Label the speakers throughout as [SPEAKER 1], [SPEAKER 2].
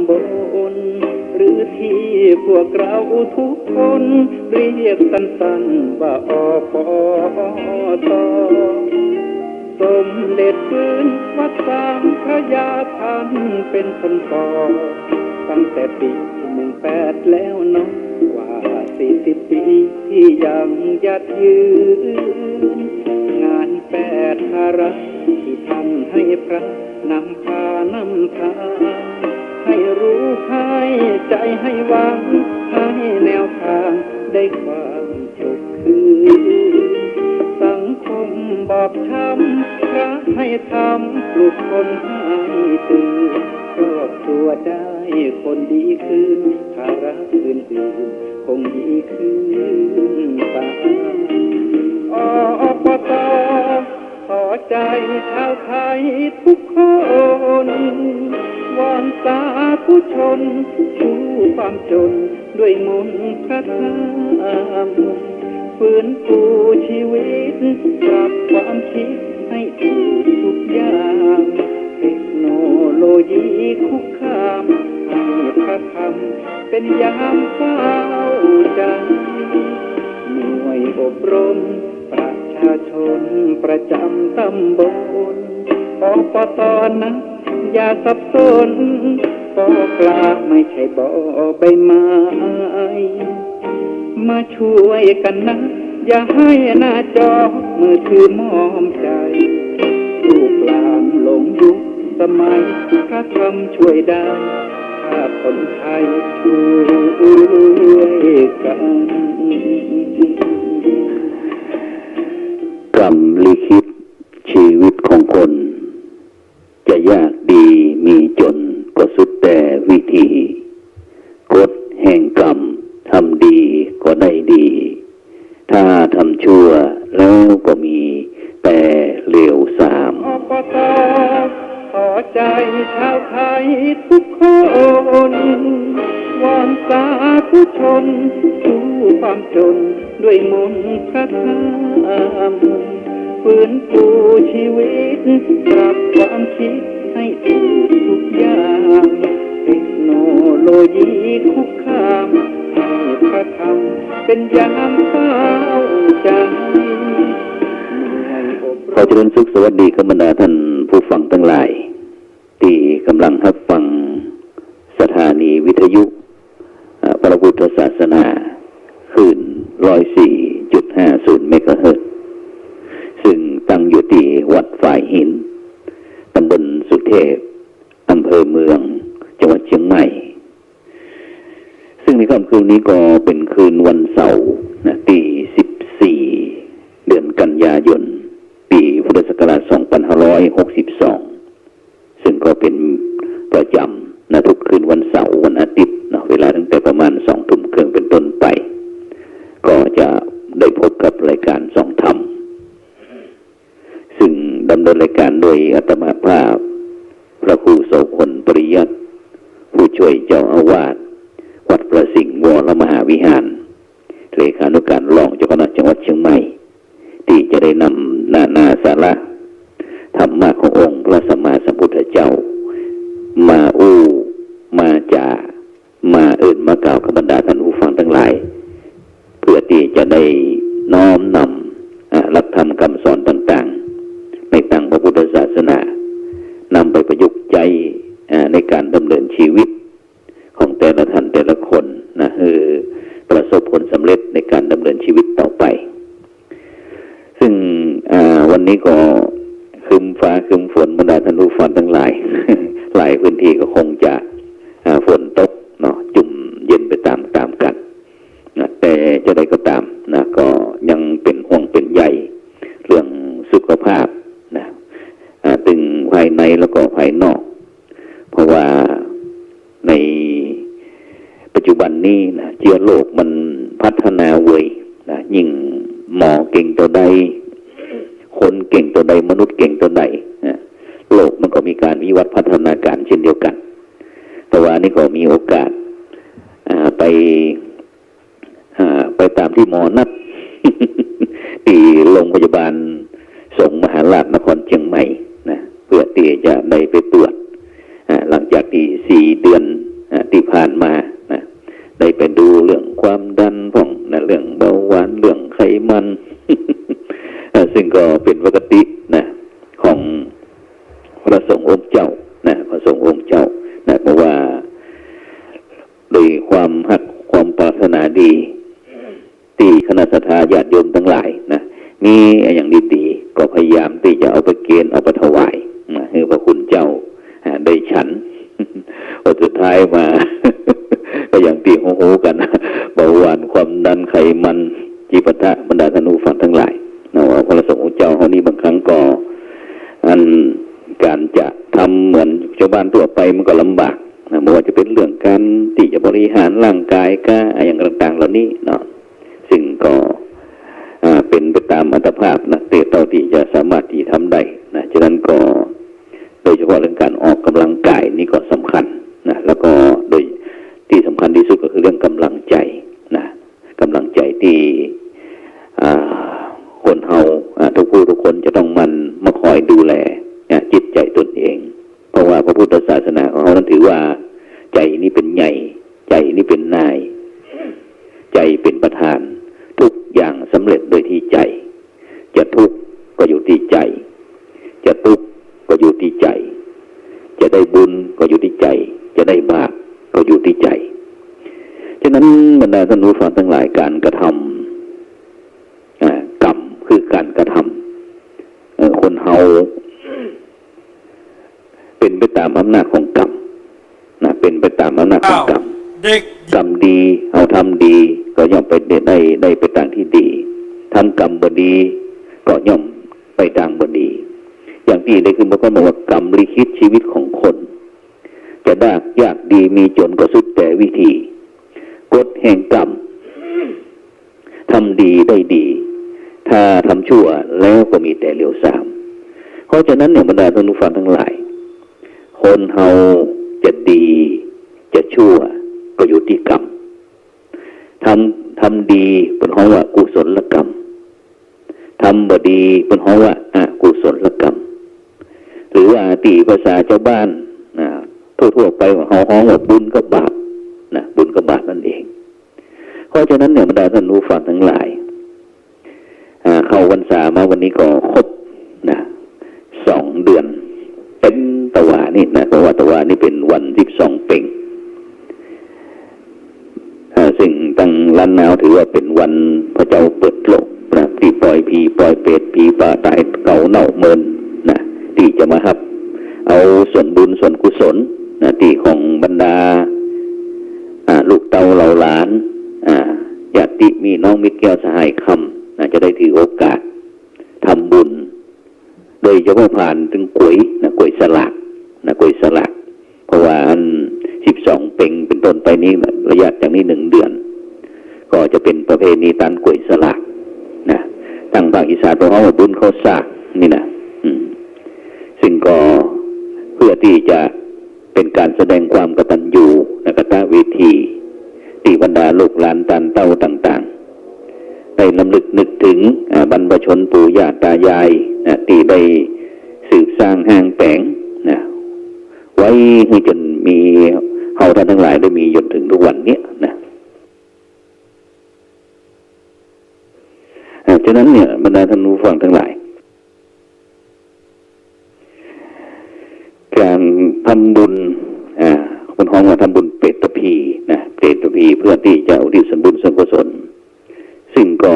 [SPEAKER 1] บนหรือที่พวกเราทุกคนเรียกสั้นๆว่าอปต.สมเด็จฟื้นวัดสามพระยาท่านเป็นคนก่อตั้งแต่ปี18แล้วเนาะกว่า40 ปีที่ยังยัดยืนงาน8 ภาระที่ทำให้พระนำพานำทางให้รู้ให้ใจให้หวังให้แนวทางได้ความสุขคืนสังคมบอบช้ำพระให้ทำปลุกคนให้ตื่นครอบครัวได้คนดีขึ้นภาระอื่นๆคงดีขึ้นตามอปต.ขอใจชาวไทยทุกคนวอนสาธุชนชูความจนด้วยมนต์พระธรรมฟื้นฟูชีวิตปรับความคิดให้ถูกทุกอย่างเทคโนโลยีคุกคามให้พระธรรมเป็นยามเฝ้าใจหน่วยอบรมประชาชนประจำตำบลอปต.นะอย่าสับสนปกลาไม่ใช่บ่อใบไม้มาช่วยกันนะอย่าให้หน้าจอมือถือมอมใจลูกหลานหลงยุคสมัยพระธรรมช่วยได้ถ้าคนไทยช่วยกัน
[SPEAKER 2] กรรมลิขิตชีวิตของคนจะยากดีมีจนก็สุดแต่วิธีกฎแห่งกรรมทำดีก็ได้ดีถ้าทำชั่วแล้วก็มีแต่เลวทราม
[SPEAKER 1] อปต.ขอใจชาวไทยทุกคนวอนสาธุชนสู้ความจนด้วยมนต์พระธรรมฟื้นฟูชีวิตปรับความคิดให้ถูกทุกอย่างเทคโนโลยีคุกคามให้พระธรรมเป็นยามเฝ้าใจ
[SPEAKER 2] ขอเจริญสุขสวัสดีกับบรรดาท่านผู้ฟังทั้งหลายที่กำลังรับฟังสถานีวิทยุพระพุทธศาสนาคลื่น 104.50 เมกะเฮิรตซ์ซึ่งตั้งอยู่ที่วัดฝ่ายหินตำบลสุเทพอำเภอเมืองจังหวัดเชียงใหม่ซึ่งในค่ำคืนนี้ก็เป็นคืนวันเสาร์ที่14เดือนกันยายนปีพุทธศักราช2562ซึ่งก็เป็นประจำทุกคืนวันเสาร์วันอาทิตย์เวลาตั้งแต่ประมาณ 20:30 น.เป็นต้นไปก็จะได้พบกับรายการส่องธรรมซึ่งดำเนินรายการโดยอาตมาภาพพระครูโสพลปริยัติผู้ช่วยเจ้าอาวาสวัดประสิงห์วรมหาวิหารเลขานุการรองเจ้าคณะจังหวัดเชียงใหม่ที่จะได้นำนาสาระธรรมะขององค์พระสัมมาสัมพุทธเจ้ามามามามากล่าวกับบรรดาท่านผู้ฟังทั้งหลายเพื่อที่จะได้น้อมนำหลักธรรมคำสอนต่างๆในทางพระพุทธศาสนานำไปประยุกต์ใจในการดำเนินชีวิตของแต่ละท่านแต่ละคนประสบผลสำเร็จในการดำเนินชีวิตต่อไปซึ่งวันนี้ก็คืมฟ้าคืมฝนบรรดาท่านผู้ฟังทั้งหลาย หลายพื้นที่ก็คงจะฝนตกจุ่มเย็นไปตามกันแต่จะได้ก็ตามก็ยังเป็นห่วงเป็นใยเรื่องสุขภาพตึงภายในแล้วก็ภายนอกเพราะว่าในปัจจุบันนี้เชื้อโรคมันพัฒนาเว้ยยิ่งหมอเก่งตัวใดคนเก่งตัวใดมนุษย์เก่งตัวใดโลกมันก็มีการวิวัฒน์พัฒนาการเช่นเดียวกันแต่ว่านี่ก็มีโอกาสไปตามที่หมอนัด ที่โรงพยาบาลสงฆ์มหาราชนครเชียงใหม่เพื่อที่จะได้ไปตรวจหลังจากที่4 เดือน ผ่านมานะได้ไปดูเรื่องความดันของนะเรื่องเบาหวานเรื่องไขมัน ซึ่งก็เป็นปกตินะของพระสงฆ์องค์เจ้านะพระสงฆ์องค์เจ้านะเพราะว่าโดยความหักความปรารถนาดีที่คณะสัตยาญาติโยมทั้งหลายนะมีอย่างดีๆก็พยายามที่จะเอาไปเกณฑ์เอาไปถวายนะให้พระคุณเจ้าได้ฉัน วันสุดท้ายมา ก็อย่างที่โหกันเบาหวานความดันไขมันจีปทะบรรดาธนูฝันทั้งหลายนะว่าพระสงฆ์องค์เจ้าเขานี้บางครั้งก็การจะทำเหมือนชาวบ้านทั่วไปมันก็ลำบากนะไม่ว่าจะเป็นเรื่องการที่จะบริหารร่างกายก็อย่างต่างๆเหล่านี้เนาะซึ่งก็เป็นไปตามอัตภาพนักเตะเท่าที่จะสามารถที่ทำได้นะฉะนั้นก็โดยเฉพาะเรื่องการออกกำลังกายนี่ก็สำคัญนะแล้วก็โดยที่สำคัญที่สุดก็คือเรื่องกำลังใจนะกำลังใจที่คนเฮาทุกผู้ทุกคนจะต้องมาคอยดูแลจิตใจตนเองเพราะว่าพระพุทธศาสนาของเขานั้นถือว่าใจนี้เป็นใหญ่ใจนี้เป็นนายใจเป็นประธานทุกอย่างสำเร็จโดยที่ใจจะทุกข์ก็อยู่ที่ใจจะทุกข์ก็อยู่ที่ใจจะได้บุญก็อยู่ที่ใจจะได้บาปก็อยู่ที่ใจฉะนั้นบรรดาท่านผู้ฟังทั้งหลายการกระทำกรรมคือการกระทำคนเฮาเป็นไปตามอำนาจของกรรมนะเป็นไปตามอำนาจของกรรมกรรมดีเอาทำดีก็ย่อมไปได้ไปทางที่ดีทำกรรมบดีก็ย่อมไปทางบดีอย่างที่ได้คือบอกว่ากรรมลิขิตชีวิตของคนจะยากดีมีจนก็สุดแต่วิธีกฎแห่งกรรมทำดีได้ดีถ้าทำชั่วแล้วก็มีแต่เลวทรามเพราะฉะนั้นเนี่ยบรรดาท่านผู้ฟังทั้งหลายคนเฮาจะดีจะชั่วก็อยู่ที่กรรมทำดีเป็นเพราะว่ากุศลกรรมทำบดีเป็นเพราะว่าอกุศลกรรมหรือว่าตีภาษาชาวบ้านทั่วไปว่าเฮาฮ้องว่าบุญกับบาปนะบุญกับบาปนั่นเองเพราะฉะนั้นเนี่ยบรรดาท่านผู้ฟังทั้งหลายเข้าพรรษามาวันนี้ก็ครบนะ2 เดือนเป็นตะวานี่นะเพราะว่าตะวานี่เป็นวัน12 เพ็งซึ่งตั้งล้านนาวถือว่าเป็นวันพระเจ้าเปิดโลกนะที่ปล่อยผีปล่อยเปรตผีป่าตายเก่าเน่าเมินนะที่จะมาครับเอาส่วนบุญส่วนกุศลนะที่ของบรรดาลูกเต้าเหล่าหลานญาติมีน้องมิตรแก้วสหายคำนะจะได้ถือโอกาสทำบุญโดยเฉพาะผ่านถึงกล้วยสลากกล้วยสลากเพราะว่า12 เพ็งเป็นต้นไปนี้ระยะจากนี้1 เดือนก็จะเป็นประเพณีตันกล้วยสลากนะตั้งภาคอีสานเพราะว่าบุญเขาสร้างนี่นะซึ่งก็เพื่อที่จะเป็นการแสดงความกตัญญูกตเวทีที่บรรดาลูกหลานตานเต้าต่างๆได้ลำลึกนึกถึงบรรพชนปู่ย่าตายายที่ได้สืบสร้างห้างแปงนะไว้ให้จนมีเฮาท่านทั้งหลายได้มีจนถึงทุกวันนี้นะฉะนั้นเนี่ยบรรดาท่านผู้ฟังทั้งหลายการทำบุญคนฮ้องว่าทำบุญเปตพีนะเปตพีเพื่อที่จะอุทิศบุญส่วนกุศลซึ่งก็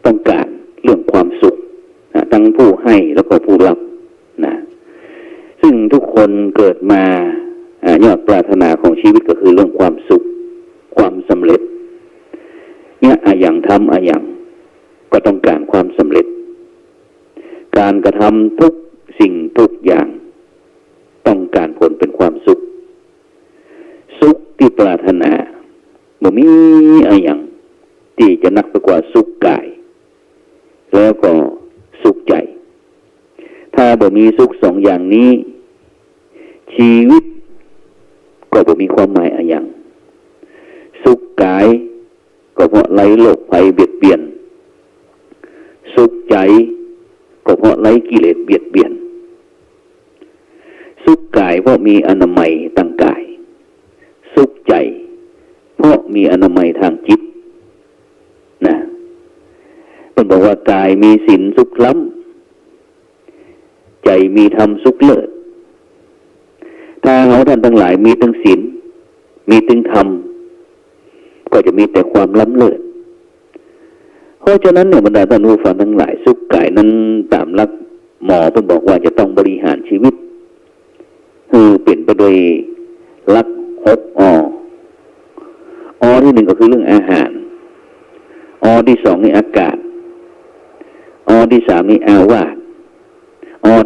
[SPEAKER 2] ต้องการเรื่องความสุขทั้งผู้ให้แล้วก็ผู้รับนะซึ่งทุกคนเกิดมายอดปรารถนาของชีวิตก็คือเรื่องความสุขความสำเร็จเนี่ยอย่างทำอย่างก็ต้องการความสำเร็จการกระทำทุกสิ่งทุกอย่างต้องการผลเป็นความสุขสุขที่ปรารถนาบ่มีอย่างที่จะนักไปกว่าสุขกายแล้วก็สุขใจถ้าบ่มีสุข2 อย่างนี้ชีวิตก็บ่มีความหมายอย่างสุขกายก็เพราะไร้โรคภัยเบียดเบียนสุขใจก็เพราะไร้กิเลสเบียดเบียนสุขกายเพราะมีอนามัยตั้งกายสุ มีอนามัยทางจิตนะมันบอกว่ากายมีศีลสุขล้ำใจมีธรรมสุขเลิศถ้าเขาท่านทั้งหลายมีทั้งศีลมีทั้งธรรมก็จะมีแต่ความล้ำเลิศเพราะฉะนั้นเนี่ยบรรดาท่านผู้ฟังทั้งหลายสุขกายนั้นตามหลักหมอเพิ่นบอกว่าจะต้องบริหารชีวิตคือเป็นไปโดยหลัก6 อที่1ก็คือเรื่องอาหารที่2นี่อากาศที่3นี่อาวาส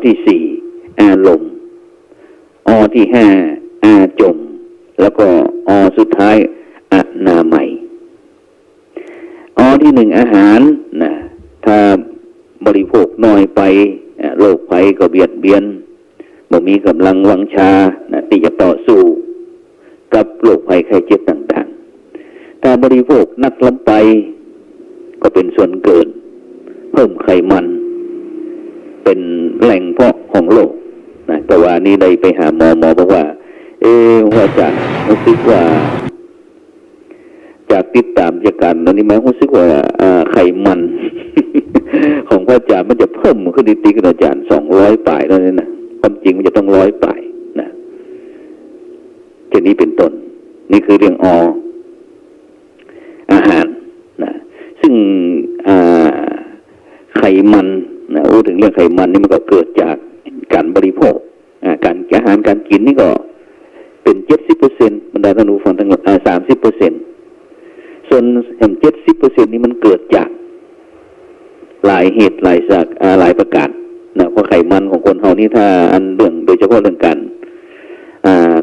[SPEAKER 2] ที่4อารมณ์ที่5อาจมแล้วก็สุดท้ายอนามัยที่1อาหารนะถ้าบริโภคน้อยไปโรคภัยก็เบียดเบียนบ่มีกำลังวังชานะที่จะต่อสู้กับโรคภัยไข้เจ็บต่างๆถ้าบริโภคนักล้ำไปก็เป็นส่วนเกินเพิ่มไขมันเป็นแหล่งเพาะของโรคนะแต่ว่านี่ได้ไปหาหมอบอกว่าว่าจะรู้สึกว่าจากติดตามจากการนั้นนี่หมายรู้สึกว่าไขมัน ของพระอาจารย์มันจะเพิ่มขึ้นติ๊กๆอาจารย์200ปลายแล้วนี่นะความจริงมันจะต้อง100ปลายนะเช่นนี้เป็นต้นนี่คือเรื่องอาหารนะซึ่งไขมันนะพูดถึงเรื่องไขมันนี่มันก็เกิดจากการบริโภคการอาหารการกินนี่ก็เป็น 70% บรรดาท่านผู้ฟังทั้ง30%ส่วน70% นี้มันเกิดจากหลายเหตุหลายจากหลายประการนะเพราะไขมันของคนเฮานี่ถ้าอันเรื่องโดยเฉพาะเรื่องการ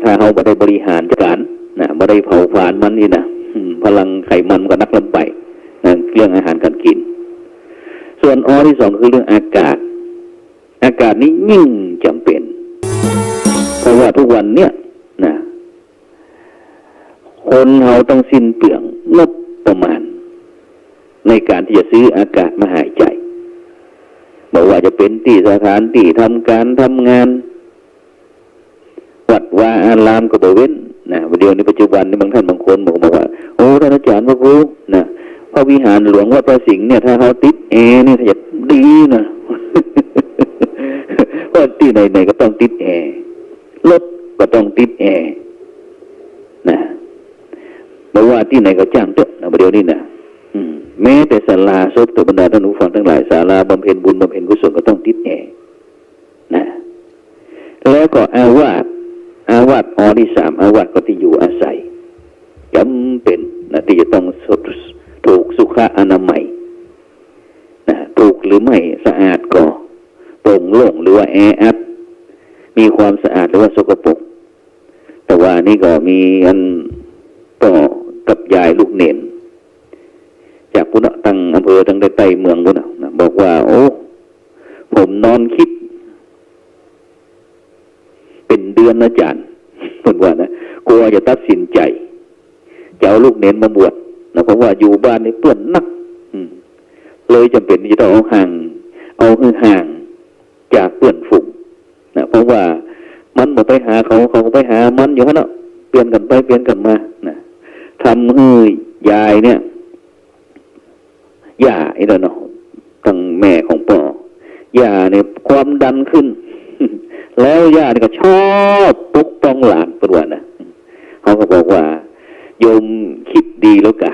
[SPEAKER 2] ถ้าเฮาบ่ได้บริหารจัดการนะบ่ได้เผาผลาญมันนี่นะพลังไขมันมันก็นักลำไปนะเรื่องอาหารการกินส่วนที่2คือเรื่องอากาศนี้ยิ่งจำเป็นเพราะว่าทุกวันเนี้ยนะคนเฮาต้องสิ้นเปลืองงบประมาณในการที่จะซื้ออากาศมาหายใจบอกว่าจะเป็นที่สถานที่ทำการทำงานวัดวาอารามก็บ่เว้นนะเดี๋ยวในปัจจุบันในบางท่านบางคนบอกว่าโอ้ท่านอาจารย์พระครูนะพระวิหารหลวงวัดพระสิงห์เนี่ยถ้าเขาติดแอร์นี่จะดีนะ เพราะที่ไหนๆก็ต้องติดแอร์รถก็ต้องติดแอร์นะบอกว่าที่ไหนก็จ้างเถอะนะเดี๋ยวนี้นะแม้แต่ศาลาศพตัวบรรดาท่านผู้ฟังทั้งหลายศาลาบำเพ็ญบุญบำเพ็ญกุศลก็ต้องติดแอร์นะแล้วก็อาวาสที่3อาวาสก็ที่อยู่อาศัยจำเป็นนะที่จะต้องถูกสุขอนามัยนะถูกหรือไม่สะอาดก็โปร่งโล่งหรือว่าแออัดมีความสะอาดหรือว่าสกปรกแต่ว่านี่ก็มีอันต่อกับยายลูกเนนจากพุทธตั้งอำเภอตั้งใต้เมืองพุทธนะบอกว่าโอ้ผมนอนคิดเป็นเดือนนะอาจารย์พูดว่านะกลัวจะตัดสินใจจะเอาลูกเนนมาบวชนะเพราะว่าอยู่บ้านนี่เปื้อนนักเลยจำเป็นที่จะต้องเอาห่างจากเปื้อนฝุ่งนะเพราะว่ามันบอกไปหาเขาก็ไปหามันอยู่ฮะเนาะเปลี่ยนกันไปเปลี่ยนกันมานะทำให้ยายเนี่ยย่าไอ้เนาะทั้งแม่ของพ่อย่าเนี่ยความดันขึ้น แล้วย่าเนี่ยก็ชอบปกป้องหลานตัวนะเขาก็บอกว่าโยมคิดดีแล้วกะ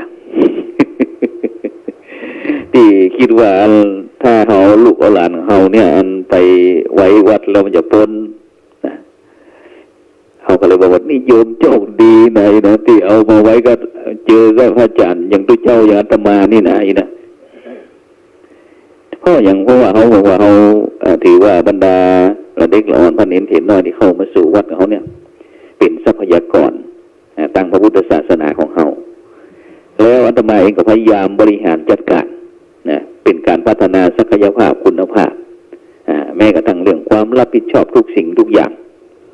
[SPEAKER 2] ที่คิดว่าถ้าเขาลูกเอาหลานของเขาเนี่ยอันไปไว้วัดแล้วมันจะพ้นนะเขาก็เลยบอกว่านี่โยมโชคดีหน่อยนะที่เอามาไว้ก็เจอก็พระอาจารย์อย่างตัวเจ้าอย่างอาตมานี่นะนะก็อย่างเพราะว่าเขาบอกว่าเขาถือว่าบรรดาเด็กละอ่อนพันเห็นน้อยที่เข้ามาสู่วัดของเขาเนี่ยเป็นทรัพยากรตั้งพระพุทธศาสนาของเขาแล้วอาตมาเองก็พยายามบริหารจัดการนะเป็นการพัฒนาศักยภาพคุณภาพแม้กระทั่งเรื่องความรับผิดชอบทุกสิ่งทุกอย่าง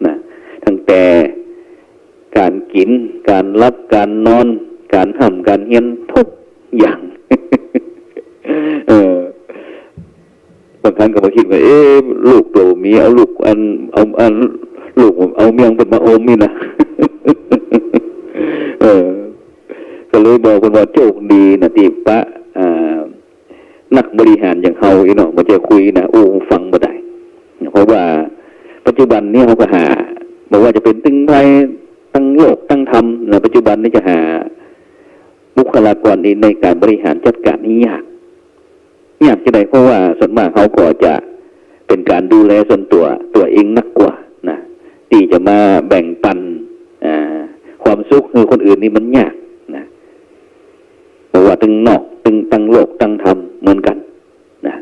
[SPEAKER 2] นะตั้งแต่การกินการรับการนอนการห้ำการเฮียนทุกอย่าง บางครั้งก็มาคิดว่าลูกโตมีเอาลูกเอาลูกเอาเมียงเป็นมาโอมนี่นะก็ เลยบอกคนว่าโชคดีนะที่ปะนักบริหารอย่างเขาเนาะมันจะคุยนะโอ้ฟังบ่ได้เพราะว่าปัจจุบันนี้เขาก็หาบอกว่าจะเป็นตึงไทยตั้งโลกตั้งธรรมนะปัจจุบันนี้จะหาบุคลากรในการบริหารจัดการนี่ยากจะได้เพราะว่าส่วนมากเขาก็จะเป็นการดูแลส่วนตัวเองนักกว่านะที่จะมาแบ่งปันความสุขให้คนอื่นนี่มันยากนะเพราะว่าตึงนอกตึงตั้งโลกตั้งธรรมเหมือนกันนะ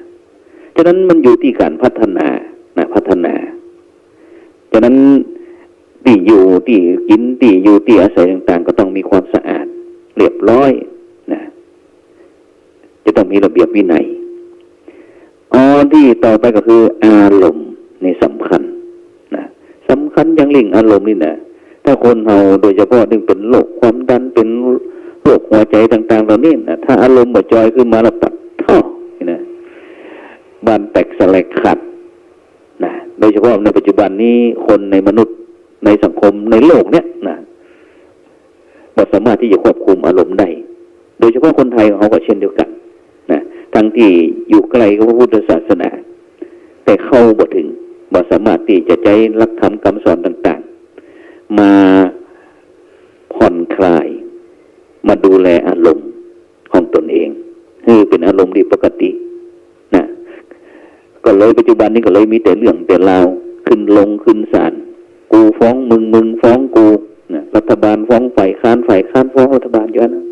[SPEAKER 2] ฉะนั้นมันอยู่ที่การพัฒนาฉะนั้นที่อยู่ที่กินที่อยู่ที่อาศัยต่างๆก็ต้องมีความสะอาดเรียบร้อยนะจะต้องมีระเบียบวินัยที่ต่อไปก็คืออารมณ์ในสำคัญนะสำคัญอย่างยิ่งอารมณ์นี่นะถ้าคนเราโดยเฉพาะที่เป็นโรคความดันเป็นโรคหัวใจต่างๆเหล่านี้นะถ้าอารมณ์บ่จอยขึ้นมาแล้วปัดท่อนะบ้านแตกสลายขาดนะโดยเฉพาะในปัจจุบันนี้คนในมนุษย์ในสังคมในโลกเนี้ยนะบ่สามารถที่จะควบคุมอารมณ์ได้โดยเฉพาะคนไทยเขาก็เช่นเดียวกันนะทั้งที่อยู่ไกลกับพระพุทธศาสนาแต่เข้าบ่ถึงบ่สามารถที่จะใจหลักธรรมคำสอนต่างๆมาผ่อนคลายมาดูแลอารมณ์ของตนเองให้เป็นอารมณ์ที่ปกตินะก็เลยปัจจุบันนี้ก็เลยมีแต่เรื่องแต่ราวขึ้นศาลกูฟ้องมึงฟ้องกูนะรัฐบาลฟ้องฝ่ายค้านฟ้องรัฐบาลอยู่นะ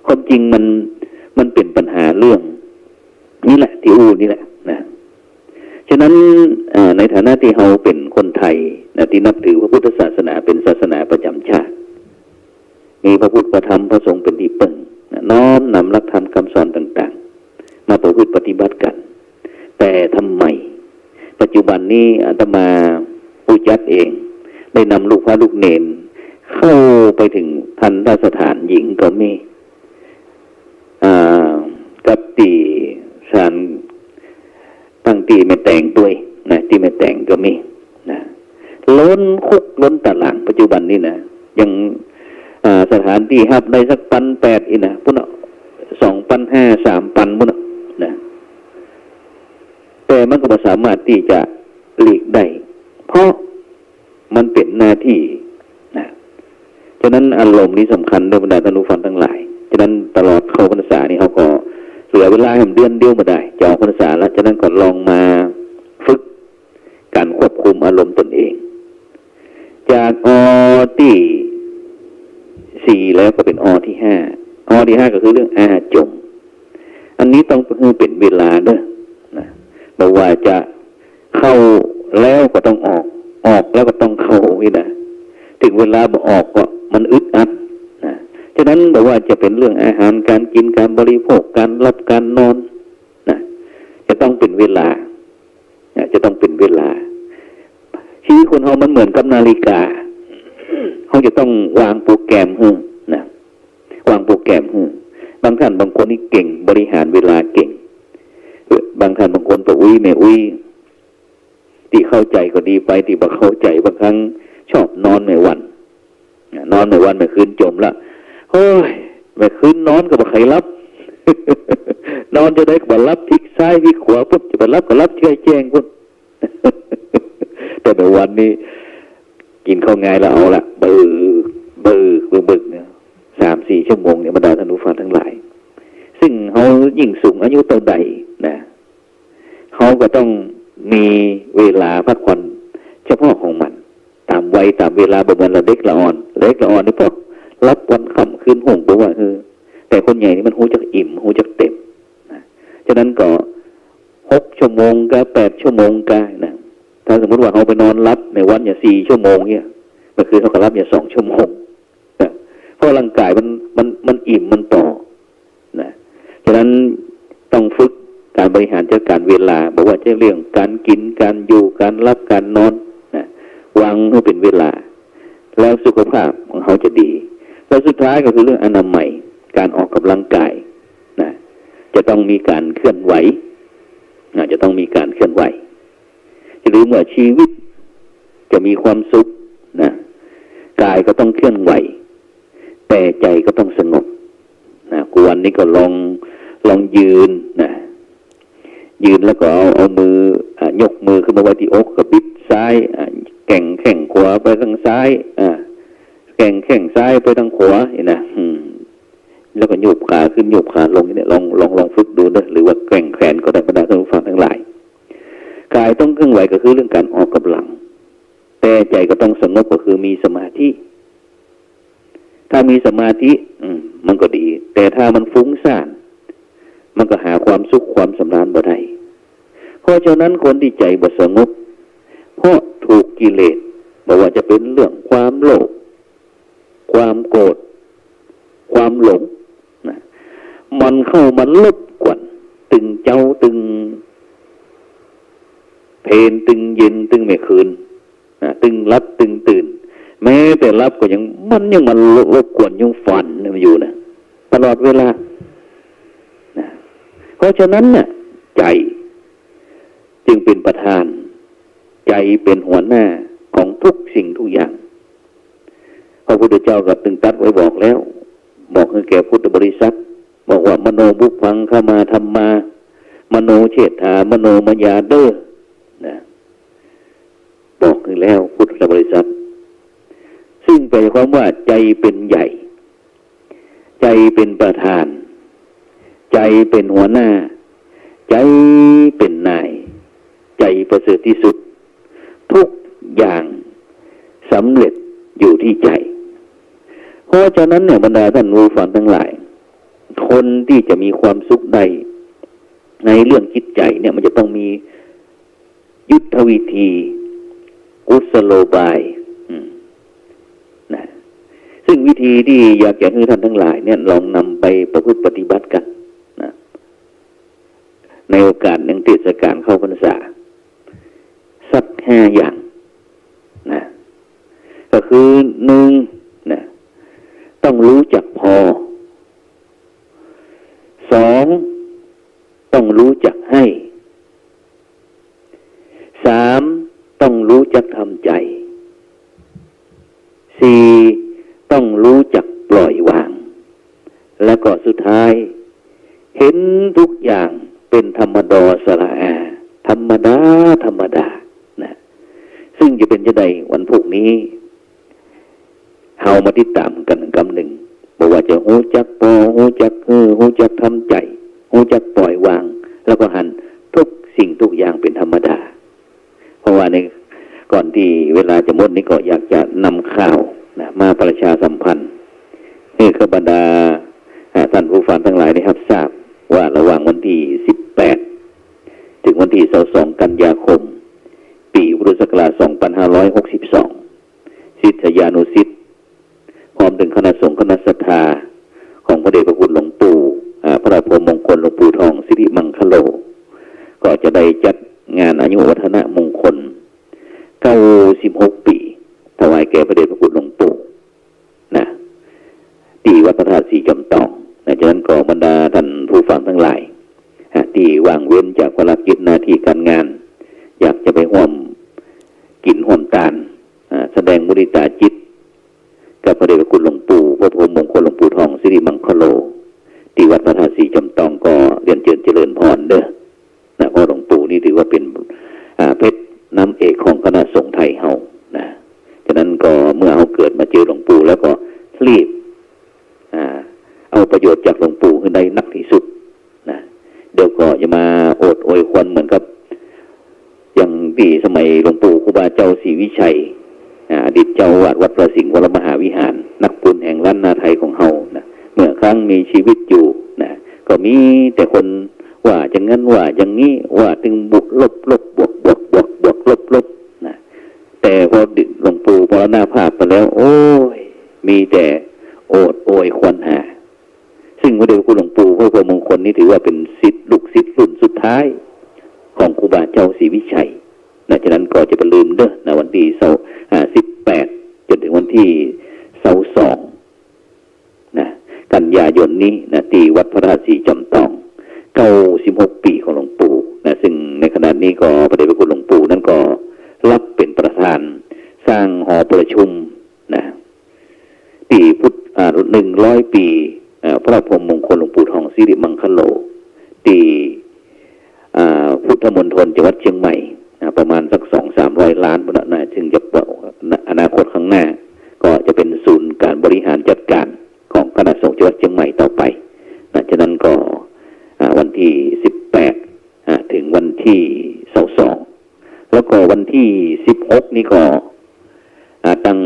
[SPEAKER 2] ความจริงมันเป็นปัญหาเรื่องนี่แหละที่นี่แหละนะฉะนั้นในฐานะที่เราเป็นคนไทยนะที่นับถือพระพุทธศาสนาเป็นศาสนาประจำชาติมีพระพุทธพระธรรมพระสงฆ์เป็นที่พึ่งนะน้อมนำหลักธรรมคำสอนต่างๆมาประพฤติปฏิบัติกันแต่ทำไมปัจจุบันนี้อาตมาผู้จัดเองได้นำลูกพระลูกเนรเข้าไปถึงทันตสถานหญิงก็มีกับตีสารตั้งตีไม่แต่งด้วยนะที่ไม่แต่งก็มีนะล้นคุกล้นตารางปัจจุบันนี้นะยังสถานที่ฮับได้สัก1,800อีกนะพุ่น2,500 3,000พุ่นนะแต่มันก็ไม่สามารถที่จะหลีกได้เพราะมันเป็นหน้าที่นะฉะนั้นอารมณ์นี้สำคัญด้วยบรรดาท่านผู้ฟังทั้งหลายฉะนั้นตลอดเข้าพรรษานี่เขาก็เหลือเวลาให้เดือนเดียวมาได้จะออกพรรษาแล้วฉะนั้นก็ลองมาฝึกการควบคุมอารมณ์ตนเองจากที่4แล้วก็เป็นที่5ที่5ก็คือเรื่องอาจมอันนี้ต้องเป็นเวลาด้วยนะบอกว่าจะเข้าแล้วก็ต้องออกแล้วก็ต้องเข้านี่นะถึงเวลาบ่ออกก็มันอึดอัดนะฉะนั้นบอกว่าจะเป็นเรื่องอาหารการกินการบริโภคการรับการนอนนะจะต้องเป็นเวลาจะต้องเป็นเวลาชีวิตคนเรามันเหมือนกับนาฬิกาเขาจะต้องวางโปรแกรมนะวางโปรแกรมบางท่านบางคนนี่เก่งบริหารเวลาเก่งบางท่านบางคนก็ไม่ที่เข้าใจก็ดีไปที่บ่เข้าใจบางครั้งชอบนอนไม่วันไม่คืนจมละโอ้ยไม่คืนนอนก็บ่ใครรับ นอนจะได้ก็บ่รับพลิกซ้ายพลิกขวาปุ๊บจะบ่รับก็รับเชื่อแจ้งปุ๊บ แต่ในวันนี้กินข้าวง่ายแล้วเอาละบึกเนี่ย3-4 ชั่วโมงเนี่ยบรรดาท่านผู้ฟังทั้งหลายซึ่งเขายิ่งสูงอายุเท่าใดนะเขาก็ต้องมีเวลาพักผ่อนเฉพาะของมันตามวัยตามเวลาบางวันเราเล็กละอ่อนนี่พวกรับวันค่ำคืนห่วงบอกว่าแต่คนใหญ่นี่มันหูจักอิ่มหูจักเต็มนะฉะนั้นก็6 ชั่วโมงก็8 ชั่วโมงก็นะถ้าสมมติว่าเขาไปนอนรับในวันอย่า4 ชั่วโมงเนี่ยเมื่อคืนเขาก็รับอย่า2 ชั่วโมงนะเพราะร่างกายมันอิ่มมันต่อนะฉะนั้นต้องฝึกการบริหารจัดการเวลาบอกว่าจะเรื่องการกินการอยู่การรับการนอนนะวางให้เป็นเวลาแล้วสุขภาพของเขาจะดีแล้วสุดท้ายก็คือเรื่องอนามัยการออกกำลังกายนะจะต้องมีการเคลื่อนไหวจะต้องมีการเคลื่อนไหวหรือเมื่อชีวิตจะมีความสุขนะกายก็ต้องเคลื่อนไหวแต่ใจก็ต้องสงบ นะกวนนี่ก็ลองยืนนะยืนแล้วก็เอามือยกมือขึ้นมาไว้ที่อกกับบิดซ้ายแข่งแข้งขวาไปทางซ้ายแข่งแข้งซ้ายไปทางขวานะแล้วก็โยกขาขึ้นโยกขาลงเนี่ยลองฝึกดูนะหรือว่าแกว่งแขนก็ได้บรรดาท่านผู้ฟังทั้งหลายกายต้องเคลื่อนไหวก็คือเรื่องการออกกำลังแต่ใจก็ต้องสงบก็คือมีสมาธิถ้ามีสมาธิมันก็ดีแต่ถ้ามันฟุ้งซ่านมันก็หาความสุขความสำราญบ่ได้เพราะฉะนั้นคนที่ใจบ่สงบเพราะถูกกิเลสบอกว่าจะเป็นเรื่องความโลภความโกรธความหลงนะมันเข้ามาลบกวนตึงเจ้าตึงเพลนตึงเย็นตึงไม่คืนตึงรับตึงตื่นแม้แต่รับก็ยังมันรบกวนยังฝันมันอยู่นะตลอดเวลานะเพราะฉะนั้นน่ะใจจึงเป็นประธานใจเป็นหัวหน้าของทุกสิ่งทุกอย่างพระพุทธเจ้าก็ตึงตัดไว้บอกแล้วบอกให้แก่พุทธบริษัทบอกว่ามโนบุพพังเข้ามามมโนเฉทธามโนมยาเด้อนะบอกให้แล้วพุทธบริษัทซึ่งแปลความว่าใจเป็นใหญ่ใจเป็นประธานใจเป็นหัวหน้าใจเป็นนายใจประเสริฐที่สุดทุกอย่างสำเร็จอยู่ที่ใจเพราะฉะนั้นเนี่ยบรรดาท่านผู้ฟังทั้งหลายคนที่จะมีความสุขในเรื่องจิตใจเนี่ยมันจะต้องมียุทธวิธีกุศโลบายนะซึ่งวิธีที่อยากจะให้ท่านทั้งหลายเนี่ยลองนำไปประพฤติปฏิบัติกันนะในโอกาสหนึ่งเทศกาลเข้าพรรษาสัก5 อย่างนะก็คือ1นะต้องรู้จักพอ2ต้องรู้จักให้3ต้องรู้จักทำใจ4ต้องรู้จักปล่อยวางและก็สุดท้ายเห็นทุกอย่างเป็นธรรมดาสละอาธรรมดานะซึ่งจะเป็นจะใดวันพรุ่งนี้เฮามาติดตามกันกำหนึ่งบอกว่าจะหูจักปอหูจักหูจักทำใจหูจักปล่อยวางแล้วก็หันทุกสิ่งทุกอย่างเป็นธรรมดาเพราะว่าในก่อนที่เวลาจะหมดนี้ก็อยากจะนำข่าวนะมาประชาสัมพันธ์ให้กับบรรดาท่านผู้ฟังทั้งหลายได้รับทราบว่าระหว่างวันที่18ถึงวันที่22กันยาคมปีพุทธศักราช2562ศิษยานุศิษย์พร้อมถึงคณะสงฆ์คณะศรัทธาของพระเดชพระคุณหลวงปู่พระพรหมมงคลหลวงปู่ทองสิริมังคโลก็จะได้จัดงานอายุวัฒนมงคล96 ปีถวายแก่พระเดชพระคุณหลวงปู่นะที่วัดพระธาตุสีจำตองดังนั้นก็บรรดาท่านผู้ฟังทั้งหลายที่ว่างเว้นจากภารกิจหน้าที่การงานอยากจะไปร่วมกินร่วมทานแสดงมุทิตาจิตกับพระเดชพระคุณหลวงปู่พระพรหมมงคลหลวงปู่ทองสิริมังคโลที่วัดพระธาตุสีจำตองก็เรียนเจริญพรเด้อนะเพราะหลวงปู่นี่ถือว่าเป็นเพชรน้ำเอกของคณะสงฆ์ไทยเฮานะฉะนั้นก็เมื่อเฮาเกิดมาเจอหลวงปู่แล้วก็รีบเอาประโยชน์จากหลวงปู่ให้ได้นักที่สุดนะเดี๋ยวก็จะมาโอดโอยควันเหมือนกับอย่างที่สมัยหลวงปู่ครูบาเจ้าศรีวิชัยอดีตเจ้าวัดพระสิงห์วรมหาวิหารนักบุญแห่งล้านนาไทยของเฮานะเมื่อครั้งมีชีวิตอยู่นะก็มีแต่คนว่าอย่างนั้นว่าอย่างนี้ว่าถึงบุกลบบวกลบนะแต่พอหลวงปู่มรณภาพไปแล้วโอ้ยมีแต่โอดโอยควันหาซึ่งพระเดชพระคุณหลวงปู่พระพรหมมงคลนี่ถือว่าเป็นศิษย์ลูกศิษย์รุ่นสุดท้ายของครูบาเจ้าศรีวิชัยฉะนั้นก็จะไปลืมเด้อในวันที่18จนถึงวันที่22นะกันยายนนี้นะที่วัดพระธาตุสีจำตอง96 ปีของหลวงปู่นะซึ่งในขณะนี้ก็พระเดชพระคุณหลวงปู่นั้นก็รับเป็นประธานสร้างหอประชุมนะที่พุทธ100 ปี พระพรหมมงคลหลวงปู่ทองสิริมังคโลตีพุทธมณฑลจังหวัดเชียงใหม่ประมาณสัก200-300 ล้านบาทนะจึงจะอนาคตข้างหน้าก็จะเป็นศูนย์การบริหารจัดการของคณะสงฆ์จังหวัดเชียงใหม่ต่อไปฉะนั้นก็วันที่18ถึงวันที่22แล้วก็วันที่16นี่ก็ตั้ง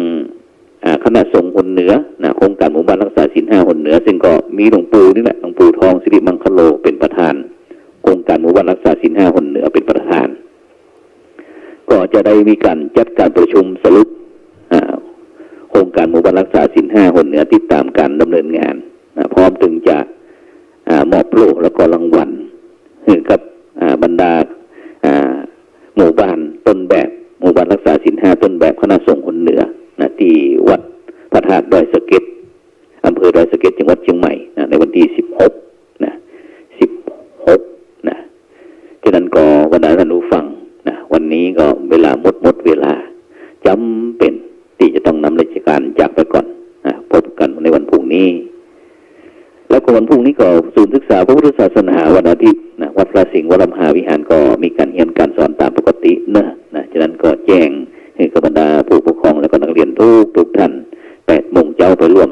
[SPEAKER 2] คณะสงฆ์หนเหนือโครงการหมู่บ้านรักษาศีล 5หนเหนือซึ่งก็มีหลวงปู่นี่แหละหลวงปู่ทองสิริมังคโลเป็นประธานโครงการหมู่บ้านรักษาศีล 5หนเหนือเป็นประธานก็จะได้มีการจัดการประชุมสรุปโครงการหมู่บ้านรักษาศีล 5หนเหนือติดตามการดำเนินงานพร้อมถึงจะมอบโล่แล้วก็รางวัลให้กับบรรดาหมู่บ้านต้นแบบหมู่บ้านรักษาศีล 5ต้นแบบคณะสงฆ์หนเหนือที่วัดพระธาตุดอยสะเก็ดอำเภอดอยสะเก็ดจังหวัดเชียงใหม่ในวันที่16ฉะนั้นก็วันนั้นท่านผู้ฟังวันนี้ก็เวลาหมดเวลาจำเป็นที่จะต้องนำราชการจากไปก่อนพบกันในวันพรุ่งนี้แล้วก็วันพรุ่งนี้ก็ศูนย์ศึกษาพระพุทธศาสนาวันอาทิตย์วัดพระสิงห์วรมหาวิหารก็มีการเรียนการสอนตามปกติฉะนั้นก็แจ้งให้กับบรรดาผู้ปกครองและก็นักเรียนทุกท่าน8 โมงเจ้าไปร่วม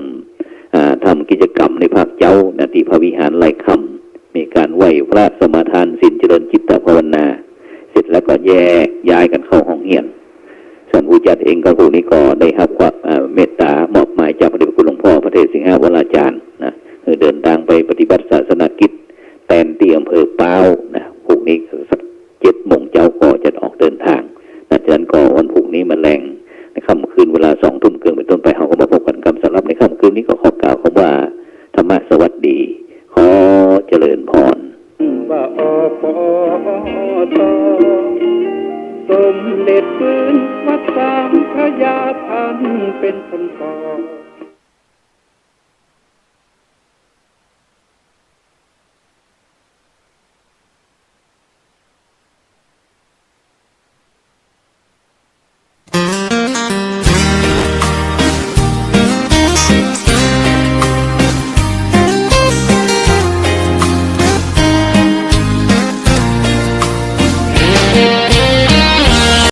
[SPEAKER 2] ทำกิจกรรมในภาคเจ้าที่พระวิหารไร่คำมีการไหว้พระสมาทานศีลเจริญจิตภาวนาเสร็จแล้วก็แยกย้ายกันเข้าห้องเรียนส่วนผู้จัดเองก็ผู้นี้ก็ได้รับความเมตตามอบหมายจากพระเดชพระคุณหลวงพ่อพระเทศสิงหวราจารย์เดินทางไปปฏิบัติศาสนกิจแตนที่อำเภอป้าวพวกนี้สัก7 โมงเจ้าก็จะออกเดินทางฉะนั้นก็วันพรุ่งนี้มาแรงในค่ำคืนเวลา20:00 นเป็นต้นไปเราก็มาพบกันคำสำหรับในค่ำคืนนี้ก็ขอกล่าวคำว่าธรรมะสวัสดีขอเจริญพร
[SPEAKER 1] ว่าอปทสมเด็จปืนวัดสามพระยาท่านเป็นคนก่อ